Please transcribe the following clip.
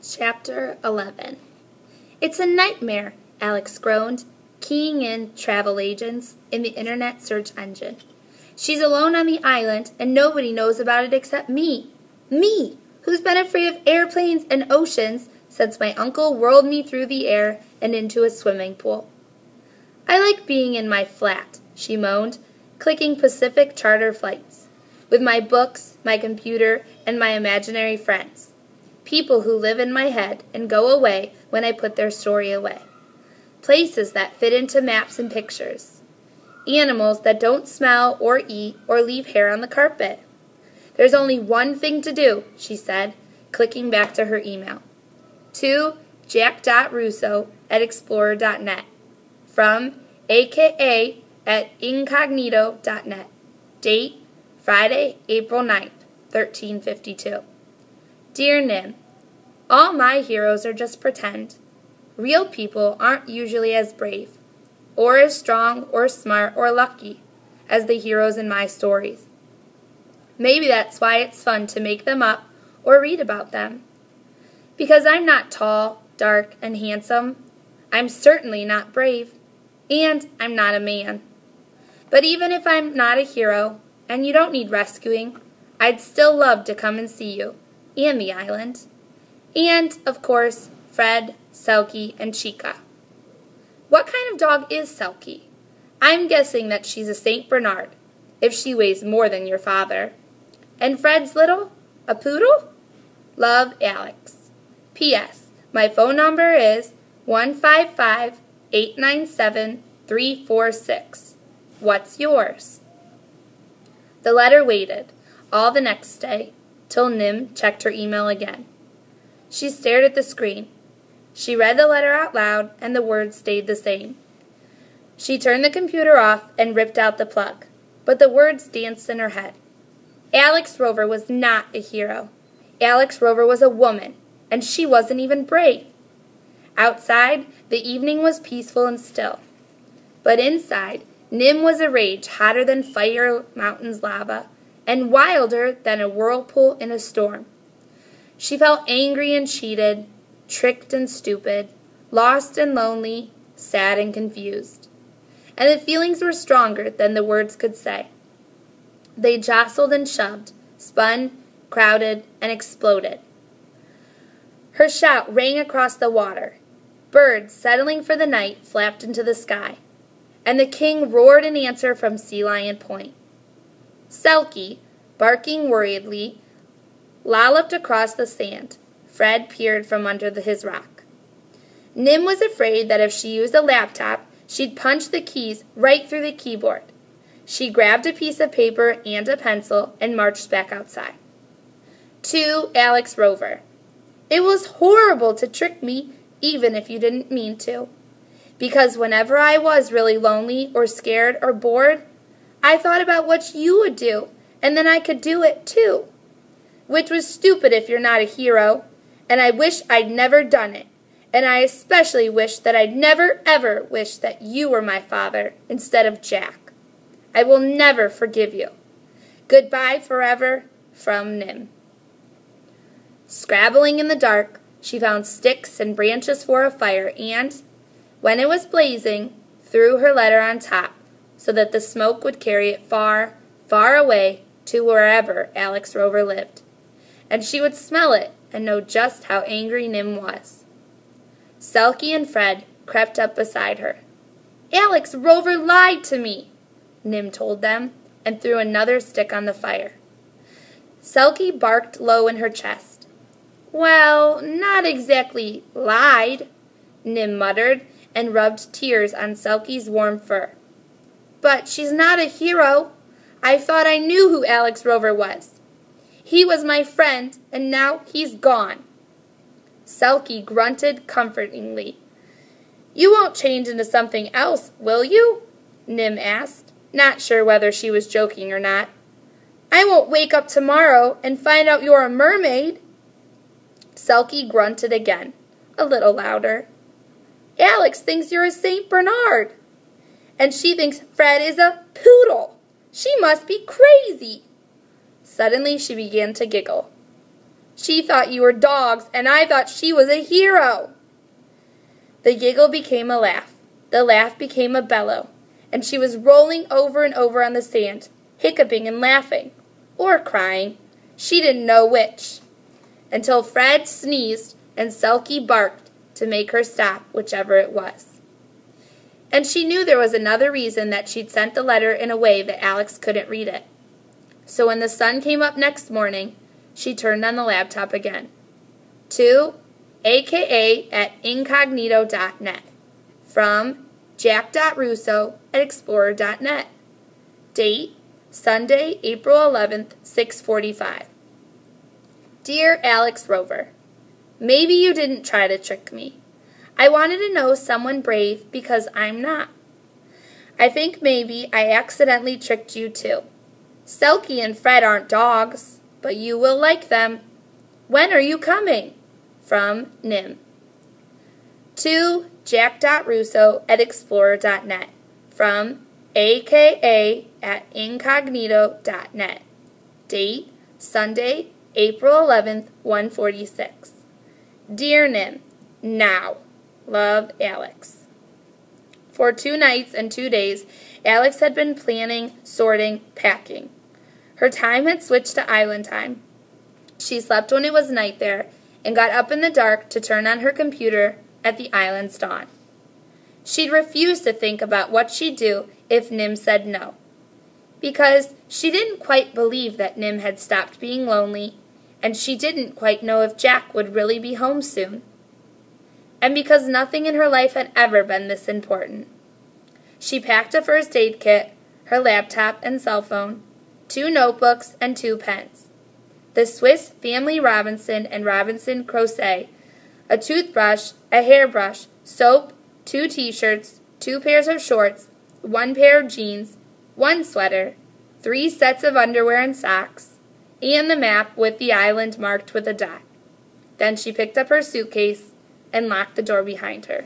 Chapter 11. It's a nightmare, Alex groaned, keying in travel agents in the internet search engine. She's alone on the island, and nobody knows about it except me. Me, who's been afraid of airplanes and oceans since my uncle whirled me through the air and into a swimming pool. I like being in my flat, she moaned, clicking Pacific charter flights, with my books, my computer, and my imaginary friends. People who live in my head and go away when I put their story away. Places that fit into maps and pictures. Animals that don't smell or eat or leave hair on the carpet. There's only one thing to do, she said, clicking back to her email. To jack.russo@explorer.net. From aka@incognito.net. Date, Friday, April 9th, 1352. Dear Nim, all my heroes are just pretend. Real people aren't usually as brave, or as strong, or smart, or lucky as the heroes in my stories. Maybe that's why it's fun to make them up or read about them. Because I'm not tall, dark, and handsome. I'm certainly not brave, and I'm not a man. But even if I'm not a hero, and you don't need rescuing, I'd still love to come and see you. And the island. And, of course, Fred, Selkie, and Chica. What kind of dog is Selkie? I'm guessing that she's a St. Bernard, if she weighs more than your father. And Fred's little? A poodle? Love, Alex. P.S. My phone number is 155-897-346. What's yours? The letter waited, all the next day, till Nim checked her email again. She stared at the screen. She read the letter out loud, and the words stayed the same. She turned the computer off and ripped out the plug, but the words danced in her head. Alex Rover was not a hero. Alex Rover was a woman, and she wasn't even brave. Outside, the evening was peaceful and still. But inside, Nim was a rage hotter than Fire Mountain's lava, and wilder than a whirlpool in a storm. She felt angry and cheated, tricked and stupid, lost and lonely, sad and confused. And the feelings were stronger than the words could say. They jostled and shoved, spun, crowded, and exploded. Her shout rang across the water. Birds, settling for the night, flapped into the sky. And the king roared in answer from Sea Lion Point. Selkie, barking worriedly, lolloped across the sand. Fred peered from under his rock. Nim was afraid that if she used a laptop, she'd punch the keys right through the keyboard. She grabbed a piece of paper and a pencil and marched back outside. To Alex Rover. It was horrible to trick me, even if you didn't mean to. Because whenever I was really lonely or scared or bored, I thought about what you would do, and then I could do it too. Which was stupid if you're not a hero, and I wish I'd never done it. And I especially wish that I'd never ever wished that you were my father instead of Jack. I will never forgive you. Goodbye forever, from Nim. Scrabbling in the dark, she found sticks and branches for a fire and, when it was blazing, threw her letter on top, so that the smoke would carry it far, far away to wherever Alex Rover lived. And she would smell it and know just how angry Nim was. Selkie and Fred crept up beside her. Alex Rover lied to me, Nim told them, and threw another stick on the fire. Selkie barked low in her chest. Well, not exactly lied, Nim muttered, and rubbed tears on Selkie's warm fur. But she's not a hero. I thought I knew who Alex Rover was. He was my friend, and now he's gone. Selkie grunted comfortingly. You won't change into something else, will you? Nim asked, not sure whether she was joking or not. I won't wake up tomorrow and find out you're a mermaid. Selkie grunted again, a little louder. Alex thinks you're a St. Bernard. And she thinks Fred is a poodle. She must be crazy. Suddenly she began to giggle. She thought you were dogs, and I thought she was a hero." The giggle became a laugh. The laugh became a bellow, and she was rolling over and over on the sand, hiccuping and laughing, or crying. She didn't know which, until Fred sneezed and Selkie barked to make her stop, whichever it was. And she knew there was another reason that she'd sent the letter in a way that Alex couldn't read it. So when the sun came up next morning, she turned on the laptop again. To aka@incognito.net. From jack.russo@explorer.net. Date, Sunday, April 11th, 6:45. Dear Alex Rover, maybe you didn't try to trick me. I wanted to know someone brave because I'm not. I think maybe I accidentally tricked you too. Selkie and Fred aren't dogs, but you will like them. When are you coming? From Nim. To jack.russo@explorer.net. From aka@incognito.net. Date, Sunday, April 11th, 1:46. Dear Nim, now. Love, Alex. For 2 nights and 2 days, Alex had been planning, sorting, packing. Her time had switched to island time. She slept when it was night there and got up in the dark to turn on her computer at the island's dawn. She'd refused to think about what she'd do if Nim said no, because she didn't quite believe that Nim had stopped being lonely, and she didn't quite know if Jack would really be home soon, and because nothing in her life had ever been this important. She packed a first aid kit, her laptop and cell phone, 2 notebooks and 2 pens, the Swiss Family Robinson and Robinson Crochet, a toothbrush, a hairbrush, soap, 2 t-shirts, 2 pairs of shorts, 1 pair of jeans, 1 sweater, 3 sets of underwear and socks, and the map with the island marked with a dot. Then she picked up her suitcase and locked the door behind her.